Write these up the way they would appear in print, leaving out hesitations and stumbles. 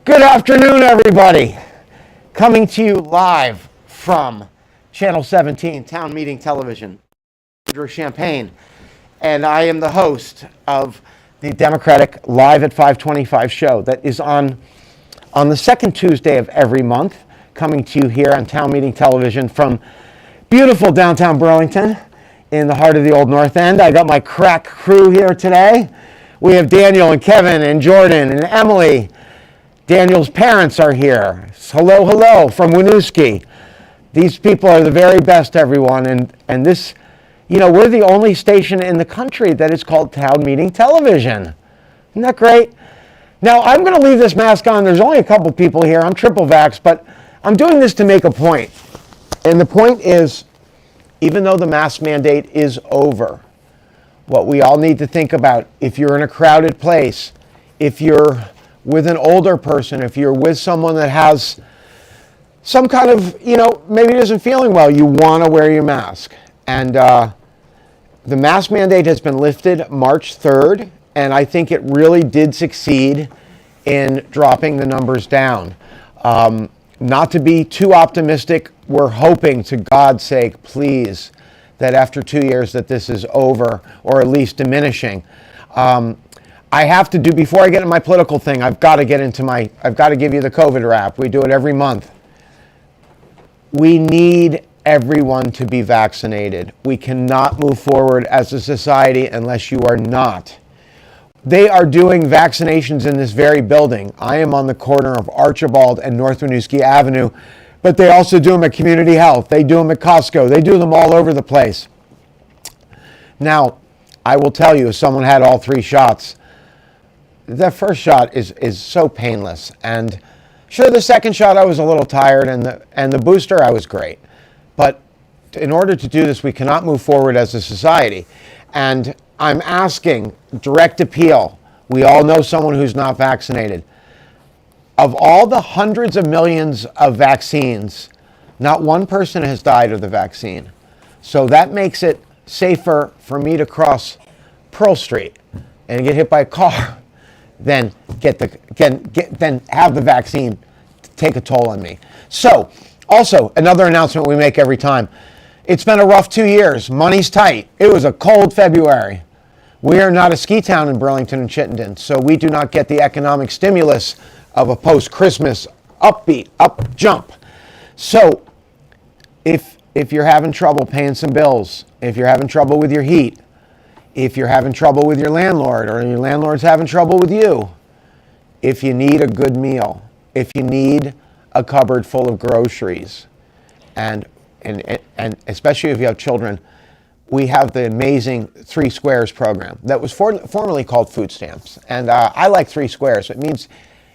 Good afternoon, everybody. Coming to you live from Channel 17, Town Meeting Television, Andrew Champagne. And I am the host of the Democratic Live at 525 show that is on the second Tuesday of every month, coming to you here on Town Meeting Television from beautiful downtown Burlington in the heart of the Old North End. I got my crack crew here today. We have Daniel and Kevin and Jordan and Emily. Daniel's parents are here. Hello, hello from Winooski. These people are the very best, everyone. And this, we're the only station in the country that is called Town Meeting Television. Isn't that great? Now, I'm going to leave this mask on. There's only a couple people here. I'm triple vaxxed, but I'm doing this to make a point. And the point is, even though the mask mandate is over, what we all need to think about, if you're in a crowded place, if you're with an older person, if you're with someone that has some kind of, maybe isn't feeling well, you want to wear your mask. And the mask mandate has been lifted March 3rd, and I think it really did succeed in dropping the numbers down. Not to be too optimistic, we're hoping, to God's sake, please, that after 2 years that this is over, or at least diminishing. I have to do, before I get into my political thing, I've got to give you the COVID wrap. We do it every month. We need everyone to be vaccinated. We cannot move forward as a society unless you are not. They are doing vaccinations in this very building. I am on the corner of Archibald and North Winooski Avenue, but they also do them at Community Health. They do them at Costco. They do them all over the place. Now, I will tell you, if someone had all 3 shots, that first shot is so painless. And sure, the second shot I was a little tired, and the booster I was great. But in order to do this, we cannot move forward as a society. And I'm asking, direct appeal. We all know someone who's not vaccinated. Of all the hundreds of millions of vaccines, not one person has died of the vaccine. So that makes it safer for me to cross Pearl Street and get hit by a car than than have the vaccine take a toll on me. So, also, another announcement we make every time. It's been a rough 2 years. Money's tight. It was a cold February. We are not a ski town in Burlington and Chittenden, so we do not get the economic stimulus of a post-Christmas up jump. So, if you're having trouble paying some bills, if you're having trouble with your heat, if you're having trouble with your landlord, or your landlord's having trouble with you, if you need a good meal, if you need a cupboard full of groceries, and especially if you have children, we have the amazing 3 Squares program that was formerly called food stamps. And I like 3 Squares. It means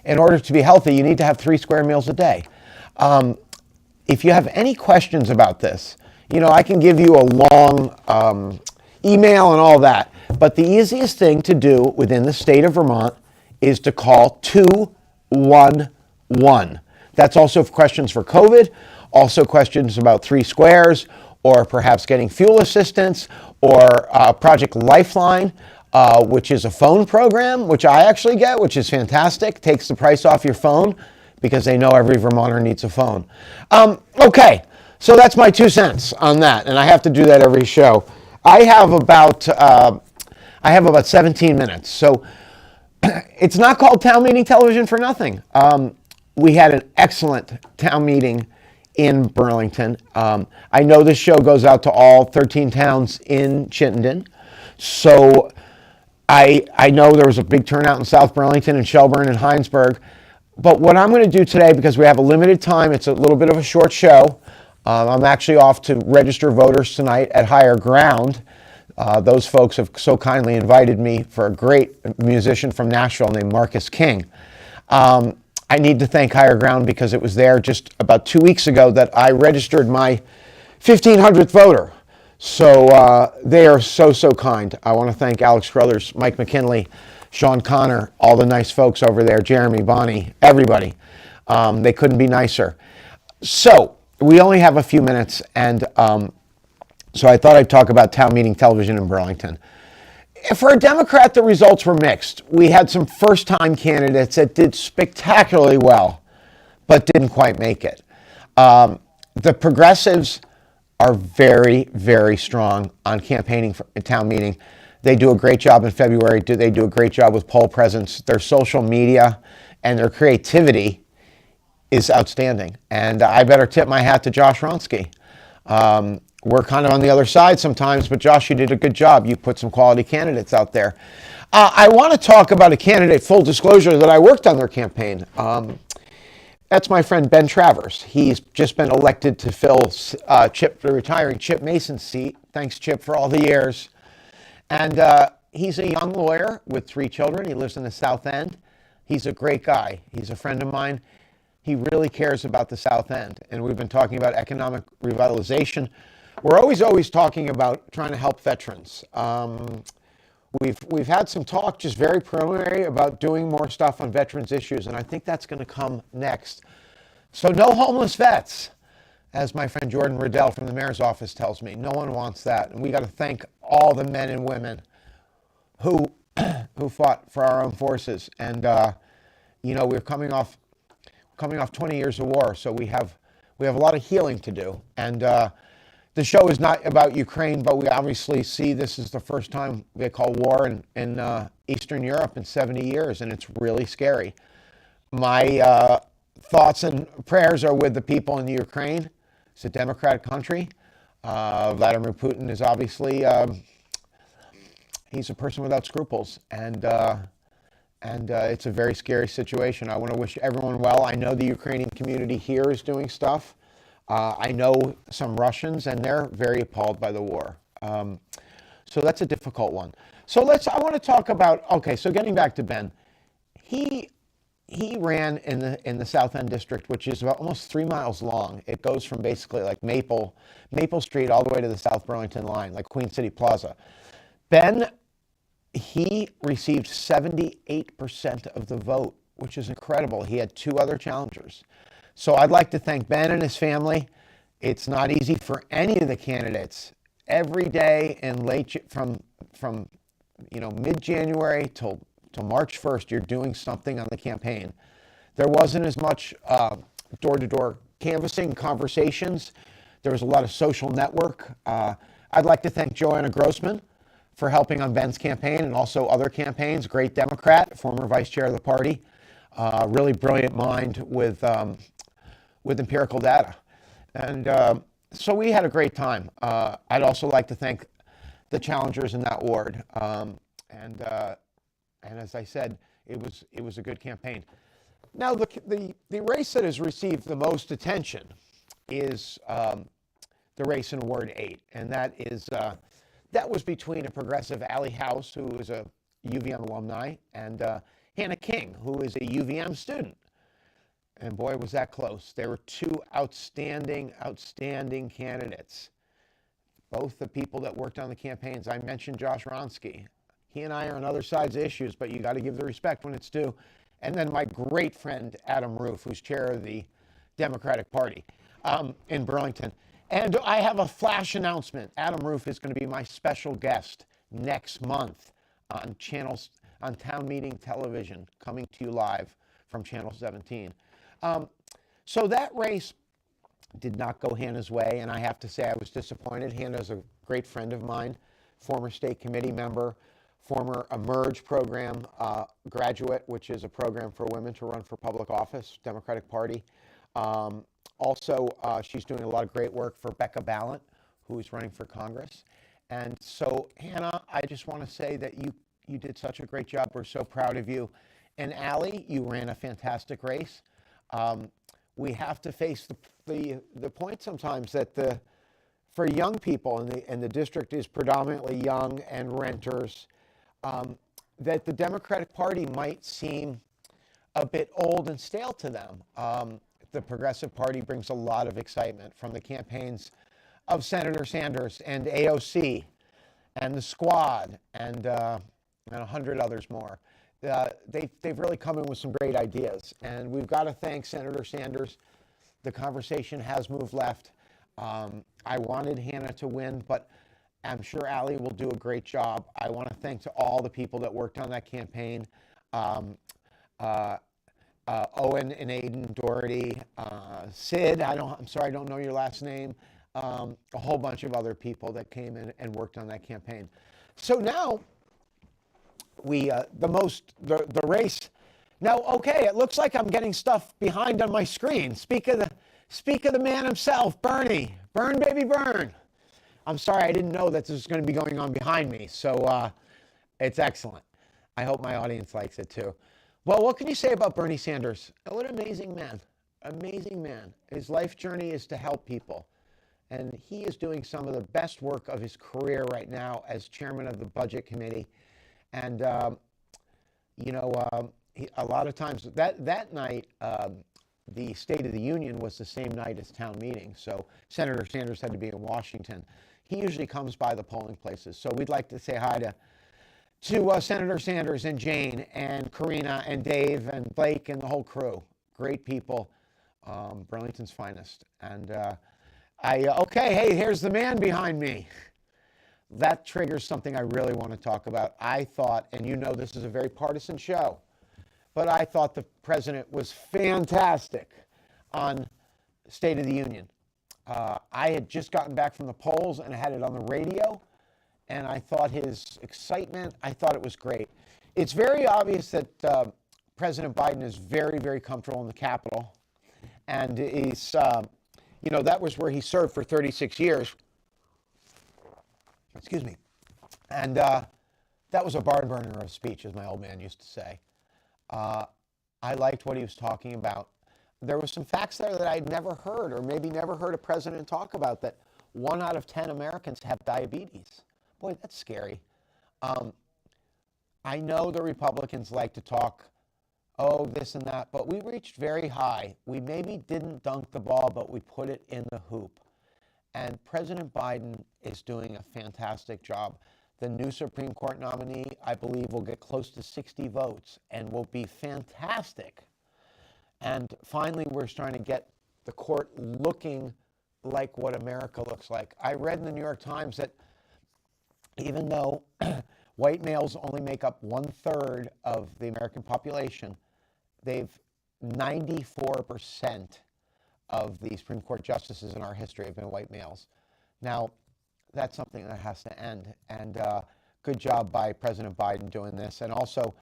in order to be healthy, you need to have 3 square meals a day. If you have any questions about this, I can give you a long email and all that. But the easiest thing to do within the state of Vermont is to call 211. That's also questions for COVID, also questions about 3 Squares, or perhaps getting fuel assistance, or Project Lifeline, which is a phone program, which I actually get, which is fantastic. Takes the price off your phone because they know every Vermonter needs a phone. Okay, so that's my 2 cents on that, and I have to do that every show. I have about 17 minutes, so it's not called Town Meeting Television for nothing. We had an excellent town meeting in Burlington. I know this show goes out to all 13 towns in Chittenden, so I know there was a big turnout in South Burlington and Shelburne and Heinsberg. But what I'm going to do today, because we have a limited time, it's a little bit of a short show. I'm actually off to register voters tonight at Higher Ground. Those folks have so kindly invited me for a great musician from Nashville named Marcus King. I need to thank Higher Ground because it was there just about 2 weeks ago that I registered my 1,500th voter. So they are so kind. I want to thank Alex Crothers, Mike McKinley, Sean Connor, all the nice folks over there, Jeremy, Bonnie, everybody. They couldn't be nicer. So we only have a few minutes, and so I thought I'd talk about Town Meeting Television in Burlington. For a Democrat, the results were mixed. We had some first-time candidates that did spectacularly well, but didn't quite make it. The progressives are very, very strong on campaigning for a town meeting. They do a great job in February. They do a great job with poll presence. Their social media and their creativity is outstanding. And I better tip my hat to Josh Ronsky. We're kind of on the other side sometimes, but Josh, you did a good job. You put some quality candidates out there. I want to talk about a candidate, full disclosure, that I worked on their campaign. That's my friend Ben Travers. He's just been elected to fill the retiring Chip Mason's seat. Thanks, Chip, for all the years. And he's a young lawyer with 3 children. He lives in the South End. He's a great guy. He's a friend of mine. He really cares about the South End. And we've been talking about economic revitalization. We're always talking about trying to help veterans. We've had some talk, just very preliminary, about doing more stuff on veterans issues, and I think that's going to come next. So no homeless vets, as my friend Jordan Riddell from the mayor's office tells me. No one wants that, and we got to thank all the men and women who fought for our own forces. And we're coming off 20 years of war, so we have a lot of healing to do. And the show is not about Ukraine, but we obviously see this is the first time they call war in Eastern Europe in 70 years, and it's really scary. My thoughts and prayers are with the people in the Ukraine. It's a democratic country. Vladimir Putin is obviously, he's a person without scruples, and it's a very scary situation. I want to wish everyone well. I know the Ukrainian community here is doing stuff. I know some Russians, and they're very appalled by the war. So that's a difficult one. So I want to talk about, so getting back to Ben, he ran in the South End district, which is about almost 3 miles long. It goes from basically like Maple Street all the way to the South Burlington line, like Queen City Plaza. Ben, he received 78% of the vote, which is incredible. He had 2 other challengers. So I'd like to thank Ben and his family. It's not easy for any of the candidates. Every day in from mid-January till March 1st, you're doing something on the campaign. There wasn't as much door-to-door canvassing conversations. There was a lot of social network. I'd like to thank Joanna Grossman for helping on Ben's campaign and also other campaigns. Great Democrat, former vice chair of the party. Really brilliant mind with empirical data. And so we had a great time. I'd also like to thank the challengers in that ward. And as I said, it was a good campaign. Now, the race that has received the most attention is the race in Ward 8. And that was between a progressive Allie House, who is a UVM alumni, and Hannah King, who is a UVM student. And boy, was that close. There were 2 outstanding candidates. Both the people that worked on the campaigns. I mentioned Josh Ronsky. He and I are on other sides of issues, but you got to give the respect when it's due. And then my great friend, Adam Roof, who's chair of the Democratic Party in Burlington. And I have a flash announcement. Adam Roof is going to be my special guest next month on Town Meeting Television, coming to you live from Channel 17. So that race did not go Hannah's way, and I have to say I was disappointed. Hannah's a great friend of mine, former state committee member, former Emerge program graduate, which is a program for women to run for public office, Democratic Party. Also, she's doing a lot of great work for Becca Ballant, who is running for Congress. And so, Hannah, I just want to say that you did such a great job. We're so proud of you. And Allie, you ran a fantastic race. We have to face the point sometimes that for young people, and the district is predominantly young and renters, that the Democratic Party might seem a bit old and stale to them. The Progressive Party brings a lot of excitement from the campaigns of Senator Sanders and AOC and the Squad and 100 others more. They've really come in with some great ideas, and we've got to thank Senator Sanders. The conversation has moved left. I wanted Hannah to win, but I'm sure Allie will do a great job. I want to thank to all the people that worked on that campaign. Um, uh, Owen and Aiden Doherty, Sid, I'm sorry, I don't know your last name. A whole bunch of other people that came in and worked on that campaign. So now the race. Now, okay, it looks like I'm getting stuff behind on my screen. Speak of the man himself, Bernie. Burn, baby, burn. I'm sorry, I didn't know that this was going to be going on behind me. So it's excellent. I hope my audience likes it too. Well, what can you say about Bernie Sanders? What an amazing man. Amazing man. His life journey is to help people. And he is doing some of the best work of his career right now as chairman of the Budget Committee. And, a lot of times that night, the State of the Union was the same night as town meeting. So Senator Sanders had to be in Washington. He usually comes by the polling places. So we'd like to say hi to Senator Sanders and Jane and Karina and Dave and Blake and the whole crew. Great people, Burlington's finest. And okay, hey, here's the man behind me. That triggers something I really want to talk about. I thought, and you know this is a very partisan show, but I thought the president was fantastic on State of the Union. I had just gotten back from the polls and I had it on the radio. And I thought his excitement, I thought it was great. It's very obvious that President Biden is very, very comfortable in the Capitol. And he's, that was where he served for 36 years. Excuse me. And that was a barn burner of a speech, as my old man used to say. I liked what he was talking about. There were some facts there that I'd never heard, or maybe never heard a president talk about, that 1 out of 10 Americans have diabetes. Boy, that's scary. I know the Republicans like to talk, this and that, but we reached very high. We maybe didn't dunk the ball, but we put it in the hoop. And President Biden is doing a fantastic job. The new Supreme Court nominee, I believe, will get close to 60 votes and will be fantastic. And finally, we're starting to get the court looking like what America looks like. I read in the New York Times that even though white males only make up 1/3 of the American population, 94% of the Supreme Court justices in our history have been white males. Now, that's something that has to end. And good job by President Biden doing this. And also,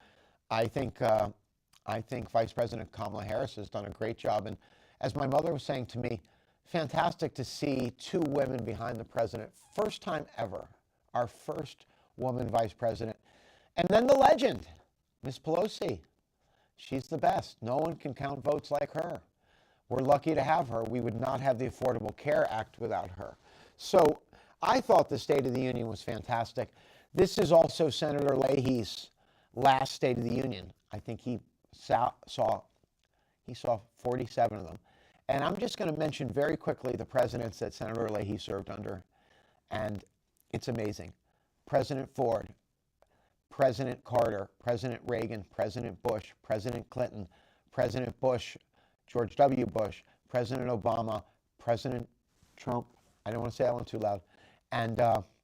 I think Vice President Kamala Harris has done a great job. And as my mother was saying to me, fantastic to see 2 women behind the president. First time ever. Our first woman vice president. And then the legend, Miss Pelosi. She's the best. No one can count votes like her. We're lucky to have her. We would not have the Affordable Care Act without her. So I thought the State of the Union was fantastic. This is also Senator Leahy's last State of the Union. I think he saw 47 of them. And I'm just going to mention very quickly the presidents that Senator Leahy served under. And it's amazing. President Ford, President Carter, President Reagan, President Bush, President Clinton, President Bush, George W. Bush, President Obama, President Trump. I don't want to say that one too loud. And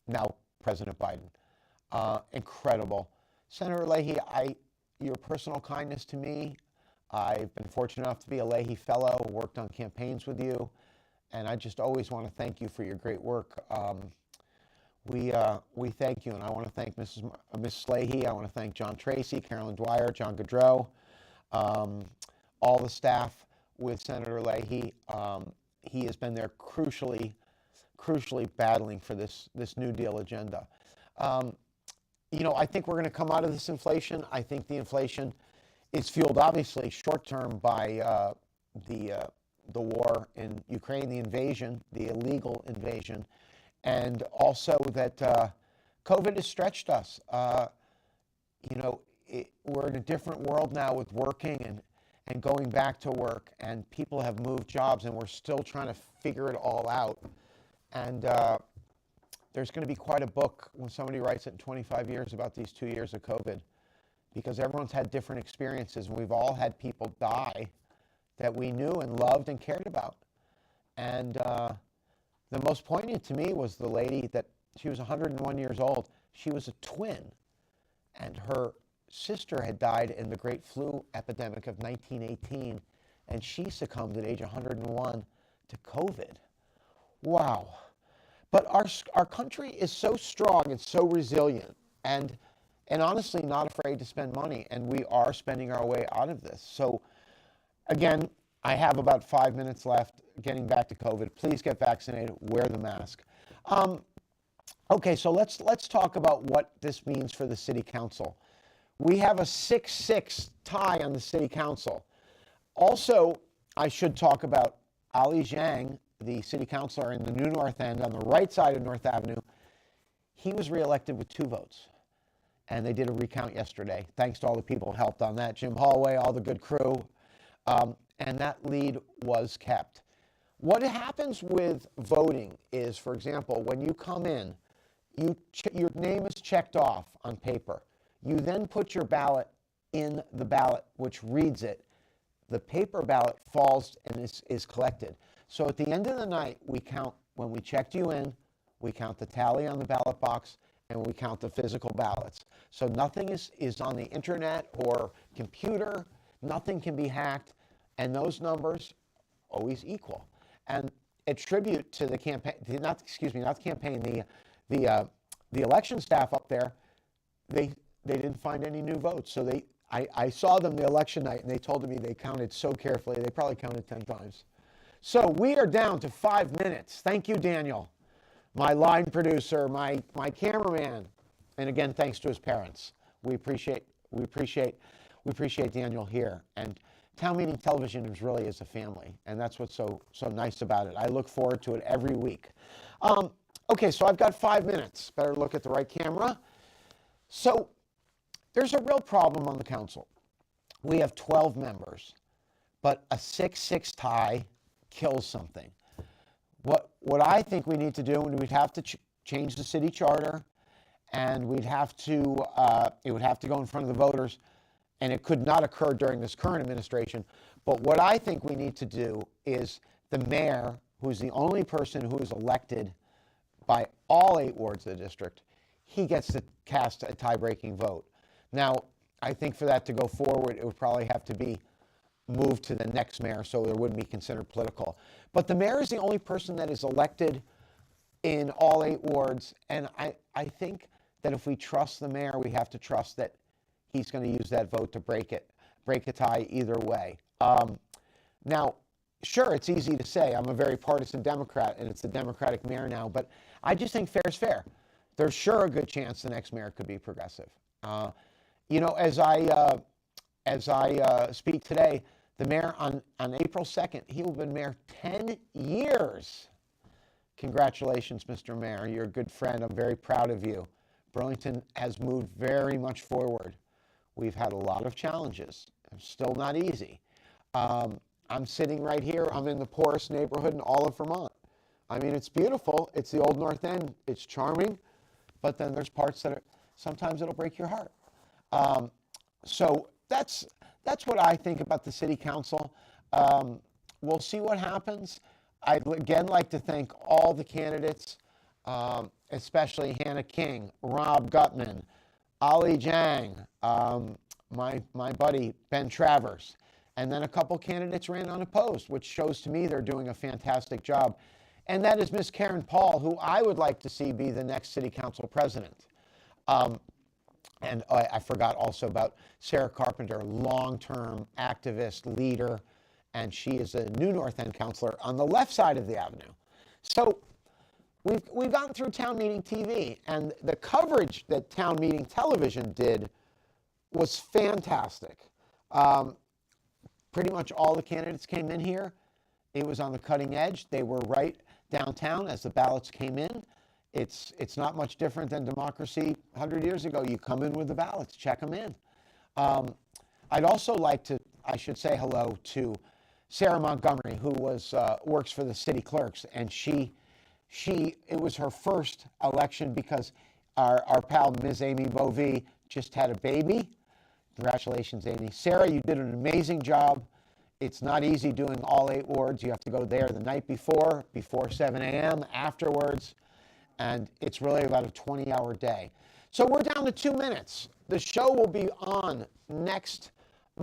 now President Biden. Incredible. Senator Leahy, your personal kindness to me, I've been fortunate enough to be a Leahy Fellow, worked on campaigns with you, and I just always want to thank you for your great work. We thank you, and I want to thank Mrs. Leahy. I want to thank John Tracy, Carolyn Dwyer, John Gaudreau, all the staff with Senator Leahy. He has been there crucially battling for this New Deal agenda. I think we're going to come out of this inflation. I think the inflation is fueled, obviously, short-term by the war in Ukraine, the invasion, the illegal invasion, and also that COVID has stretched us. We're in a different world now with working and going back to work, and people have moved jobs, and we're still trying to figure it all out. And there's going to be quite a book when somebody writes it in 25 years about these 2 years of COVID, because everyone's had different experiences, and we've all had people die that we knew and loved and cared about. And the most poignant to me was the lady that She was 101 years old. She was a twin, and her sister had died in the Great Flu epidemic of 1918, and she succumbed at age 101 to COVID. Wow. But our country is so strong and so resilient, and honestly not afraid to spend money, and we are spending our way out of this. So again, I have about 5 minutes left. Getting back to COVID, please get vaccinated, wear the mask. Okay, so let's talk about what this means for the city council. We have a 6-6 tie on the city council. Also, I should talk about Ali Zhang, the city councilor in the New North End on the right side of North Avenue. He was reelected with 2 votes, and they did a recount yesterday. Thanks to all the people who helped on that. Jim Hallway, all the good crew, and that lead was kept. What happens with voting is, for example, when you come in, your name is checked off on paper. You then put your ballot in the ballot, which reads it. The paper ballot falls and is collected. So at the end of the night, we count, when we checked you in, we count the tally on the ballot box, and we count the physical ballots. So nothing is on the internet or computer. Nothing can be hacked, and those numbers always equal. And a tribute to the campaign, not the campaign, the election staff up there. They didn't find any new votes. So I saw them the election night, and they told me they counted so carefully. They probably counted 10 times. So we are down to 5 minutes. Thank you, Daniel, my line producer, my cameraman, and again, thanks to his parents. We appreciate Daniel here. And Town Meeting Television is a family, and that's what's so nice about it. I look forward to it every week. Okay, so I've got 5 minutes. Better look at the right camera. So there's a real problem on the council. We have 12 members, but a 6-6 tie kills something. What I think we need to do, and we'd have to change the city charter, and it would have to go in front of the voters, and it could not occur during this current administration. But what I think we need to do is the mayor, who's the only person who is elected by all 8 wards of the district, he gets to cast a tie-breaking vote. Now, I think for that to go forward, it would probably have to be moved to the next mayor, so it wouldn't be considered political. But the mayor is the only person that is elected in all 8 wards, and I think that if we trust the mayor, we have to trust that he's going to use that vote to break a tie either way. Now, sure, it's easy to say. I'm a very partisan Democrat, and it's the Democratic mayor now, but I just think fair is fair. There's sure a good chance the next mayor could be progressive. As I speak today, the mayor on April 2nd, he will have been mayor 10 years. Congratulations, Mr. Mayor. You're a good friend. I'm very proud of you. Burlington has moved very much forward. We've had a lot of challenges. It's still not easy. I'm sitting right here. I'm in the poorest neighborhood in all of Vermont. I mean, it's beautiful. It's the old North End. It's charming. But then there's parts that sometimes it'll break your heart. So that's what I think about the city council. We'll see what happens. I'd again like to thank all the candidates, especially Hannah King, Rob Gutman, Ali Zhang, my buddy Ben Travers, and then a couple candidates ran unopposed, which shows to me they're doing a fantastic job. And that is Miss Karen Paul, who I would like to see be the next city council president. And I forgot also about Sarah Carpenter, long-term activist, leader, and she is a New North End councilor on the left side of the avenue. So we've gotten through Town Meeting TV, and the coverage that Town Meeting Television did was fantastic. Pretty much all the candidates came in here. It was on the cutting edge. They were right downtown as the ballots came in. It's not much different than democracy 100 years ago. You come in with the ballots, check them in. I'd also like to, I should say hello to Sarah Montgomery, who works for the city clerks, and it was her first election because our pal Ms. Amy Bovee just had a baby. Congratulations, Amy. Sarah, you did an amazing job. It's not easy doing all 8 wards. You have to go there the night before 7 a.m., afterwards. and it's really about a 20-hour day. So we're down to 2 minutes. The show will be on next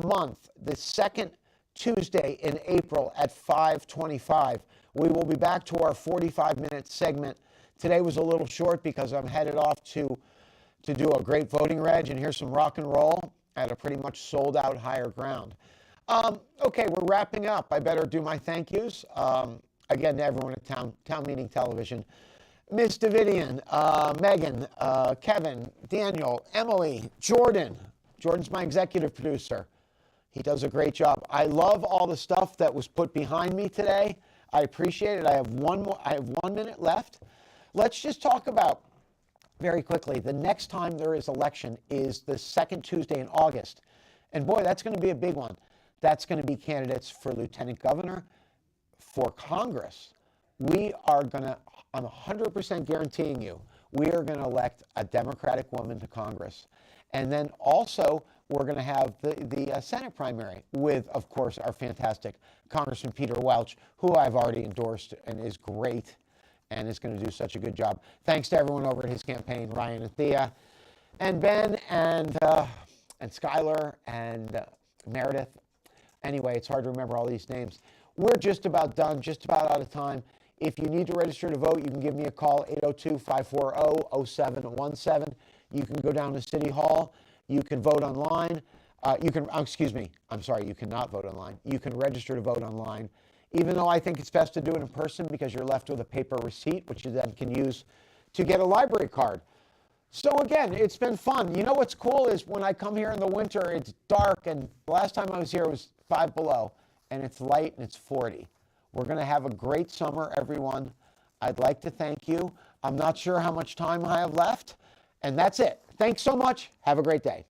month, the second Tuesday in April at 5:25. We will be back to our 45-minute segment. Today was a little short because I'm headed off to do a great voting reg and hear some rock and roll at a pretty much sold out Higher Ground. Okay, we're wrapping up. I better do my thank yous. Again, to everyone at Town Meeting Television. Miss Davidian, Megan, Kevin, Daniel, Emily, Jordan. Jordan's my executive producer. He does a great job. I love all the stuff that was put behind me today. I appreciate it. I have 1 minute left. Let's just talk about, very quickly, the next time there is election is the second Tuesday in August. And boy, that's going to be a big one. That's going to be candidates for lieutenant governor, for Congress. We are going to, I'm 100% guaranteeing you, we are going to elect a Democratic woman to Congress. And then also, we're going to have the Senate primary with, of course, our fantastic Congressman Peter Welch, who I've already endorsed and is great and is going to do such a good job. Thanks to everyone over at his campaign, Ryan and Thea, and Ben, and Skylar, and Meredith. Anyway, it's hard to remember all these names. We're just about done, just about out of time. If you need to register to vote, you can give me a call, 802-540-0717. You can go down to City Hall. You can vote online. You cannot vote online. You can register to vote online, even though I think it's best to do it in person because you're left with a paper receipt, which you then can use to get a library card. So again, it's been fun. You know what's cool is when I come here in the winter, it's dark, and the last time I was here it was 5 below, and it's light and it's 40. We're going to have a great summer, everyone. I'd like to thank you. I'm not sure how much time I have left, and that's it. Thanks so much. Have a great day.